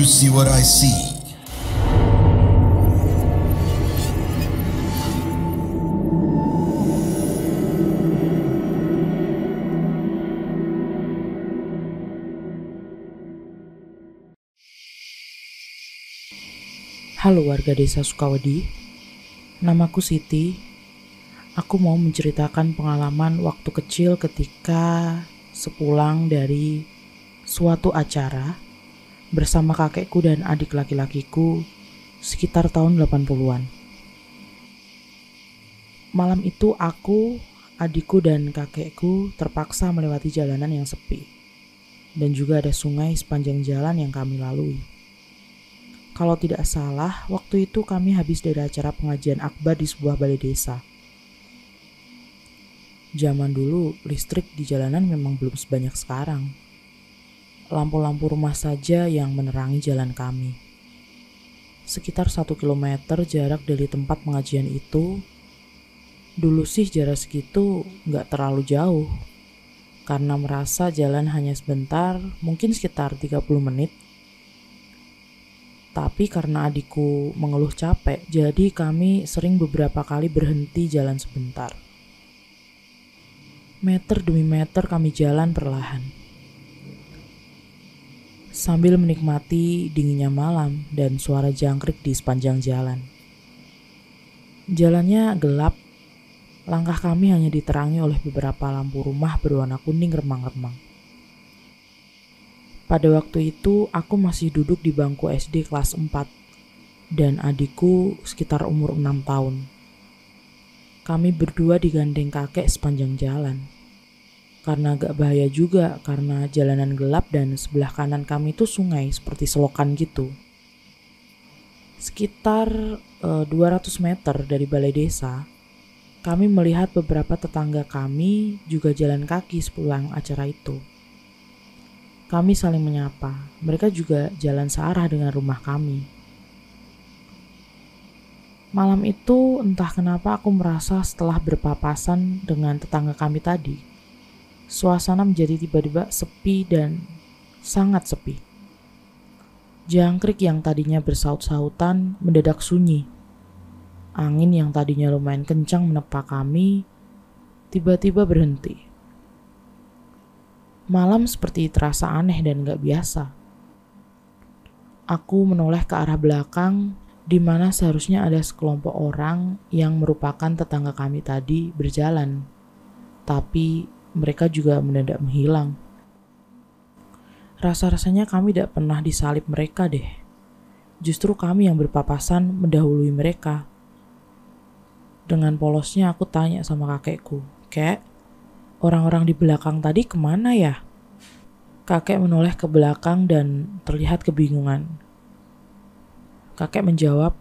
see what I see? Halo warga desa Sukawedi, namaku Siti. Aku mau menceritakan pengalaman waktu kecil ketika sepulang dari suatu acara bersama kakekku dan adik laki-lakiku sekitar tahun 80-an. Malam itu aku, adikku dan kakekku terpaksa melewati jalanan yang sepi dan juga ada sungai sepanjang jalan yang kami lalui. Kalau tidak salah, waktu itu kami habis dari acara pengajian akbar di sebuah balai desa. Zaman dulu, listrik di jalanan memang belum sebanyak sekarang. Lampu-lampu rumah saja yang menerangi jalan kami. Sekitar 1 kilometer jarak dari tempat pengajian itu. Dulu sih jarak segitu nggak terlalu jauh. Karena merasa jalan hanya sebentar, mungkin sekitar 30 menit. Tapi karena adikku mengeluh capek, jadi kami sering beberapa kali berhenti jalan sebentar. Meter demi meter kami jalan perlahan. Sambil menikmati dinginnya malam dan suara jangkrik di sepanjang jalan. Jalannya gelap, langkah kami hanya diterangi oleh beberapa lampu rumah berwarna kuning remang-remang. Pada waktu itu, aku masih duduk di bangku SD kelas 4 dan adikku sekitar umur 6 tahun. Kami berdua digandeng kakek sepanjang jalan. Karena agak bahaya juga karena jalanan gelap dan sebelah kanan kami itu sungai seperti selokan gitu. Sekitar 200 meter dari balai desa, kami melihat beberapa tetangga kami juga jalan kaki sepulang acara itu. Kami saling menyapa. Mereka juga jalan searah dengan rumah kami. Malam itu entah kenapa aku merasa setelah berpapasan dengan tetangga kami tadi, suasana menjadi tiba-tiba sepi dan sangat sepi. Jangkrik yang tadinya bersaut-sautan mendadak sunyi. Angin yang tadinya lumayan kencang menerpa kami tiba-tiba berhenti. Malam seperti terasa aneh dan gak biasa. Aku menoleh ke arah belakang di mana seharusnya ada sekelompok orang yang merupakan tetangga kami tadi berjalan. Tapi mereka juga mendadak menghilang. Rasa-rasanya kami tidak pernah disalib mereka deh. Justru kami yang berpapasan mendahului mereka. Dengan polosnya aku tanya sama kakekku, "Kek, orang-orang di belakang tadi kemana ya?" Kakek menoleh ke belakang dan terlihat kebingungan. Kakek menjawab,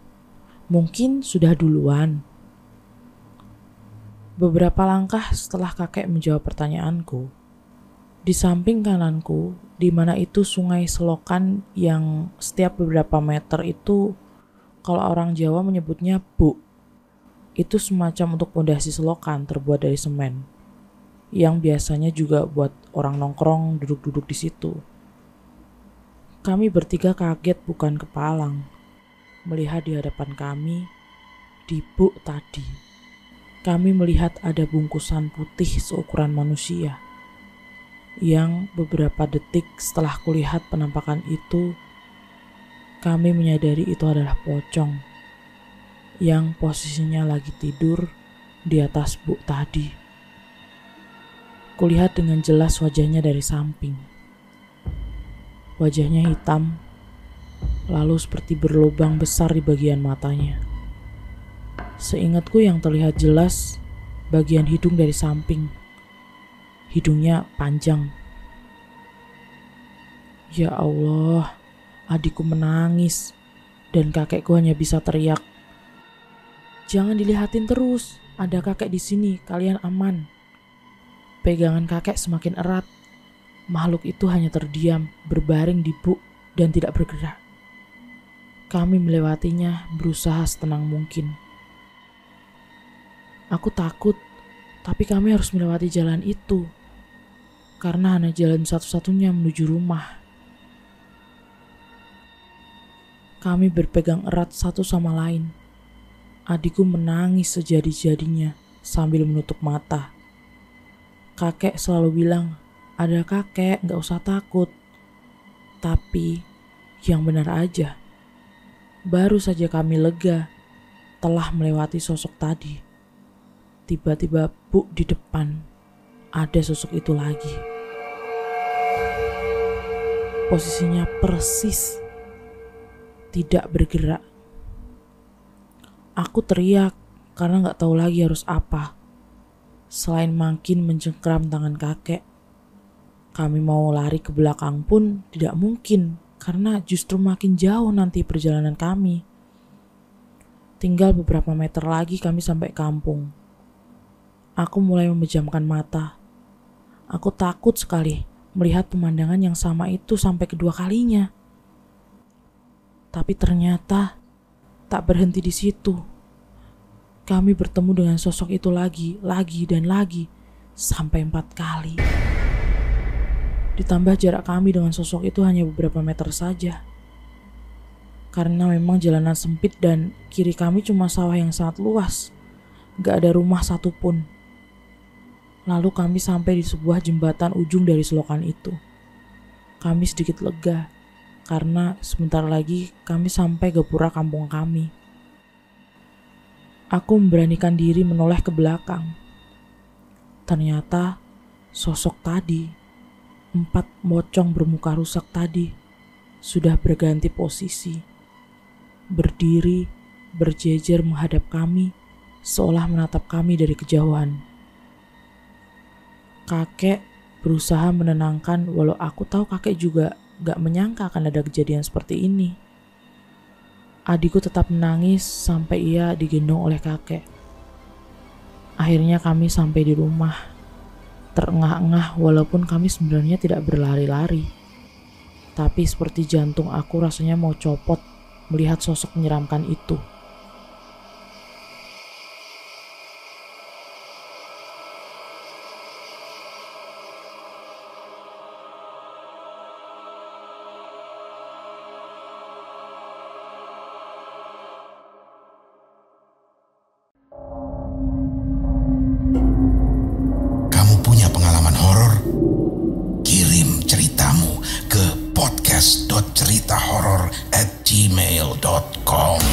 "Mungkin sudah duluan." Beberapa langkah setelah kakek menjawab pertanyaanku, di samping kananku, di mana itu sungai selokan yang setiap beberapa meter itu, kalau orang Jawa menyebutnya buk, itu semacam untuk pondasi selokan terbuat dari semen, yang biasanya juga buat orang nongkrong duduk-duduk di situ. Kami bertiga kaget bukan kepalang melihat di hadapan kami di buk tadi. Kami melihat ada bungkusan putih seukuran manusia yang beberapa detik setelah kulihat penampakan itu, kami menyadari itu adalah pocong yang posisinya lagi tidur di atas buk tadi. Kulihat dengan jelas wajahnya dari samping. Wajahnya hitam, lalu seperti berlubang besar di bagian matanya. Seingatku yang terlihat jelas bagian hidung dari samping. Hidungnya panjang. Ya Allah, adikku menangis dan kakekku hanya bisa teriak, "Jangan dilihatin terus, ada kakek di sini, kalian aman." Pegangan kakek semakin erat. Makhluk itu hanya terdiam, berbaring di buk dan tidak bergerak. Kami melewatinya, berusaha setenang mungkin. Aku takut, tapi kami harus melewati jalan itu. Karena hanya jalan satu-satunya menuju rumah. Kami berpegang erat satu sama lain. Adikku menangis sejadi-jadinya sambil menutup mata. Kakek selalu bilang, ada kakek, gak usah takut. Tapi yang benar aja, baru saja kami lega telah melewati sosok tadi. Tiba-tiba buk di depan, ada sosok itu lagi. Posisinya persis, tidak bergerak. Aku teriak karena gak tahu lagi harus apa. Selain makin mencengkram tangan kakek. Kami mau lari ke belakang pun tidak mungkin karena justru makin jauh nanti perjalanan kami. Tinggal beberapa meter lagi kami sampai kampung. Aku mulai memejamkan mata. Aku takut sekali melihat pemandangan yang sama itu sampai kedua kalinya. Tapi ternyata tak berhenti di situ. Kami bertemu dengan sosok itu lagi dan lagi sampai 4 kali. Ditambah jarak kami dengan sosok itu hanya beberapa meter saja. Karena memang jalanan sempit dan kiri kami cuma sawah yang sangat luas. Gak ada rumah satupun. Lalu kami sampai di sebuah jembatan ujung dari selokan itu. Kami sedikit lega. Karena sebentar lagi kami sampai gapura kampung kami. Aku memberanikan diri menoleh ke belakang. Ternyata sosok tadi, 4 pocong bermuka rusak tadi, sudah berganti posisi. Berdiri, berjejer menghadap kami, seolah menatap kami dari kejauhan. Kakek berusaha menenangkan walau aku tahu kakek juga gak menyangka akan ada kejadian seperti ini. Adikku tetap menangis sampai ia digendong oleh kakek. Akhirnya kami sampai di rumah. Terengah-engah walaupun kami sebenarnya tidak berlari-lari. Tapi seperti jantung aku rasanya mau copot melihat sosok menyeramkan itu. podcast.ceritahoror@gmail.com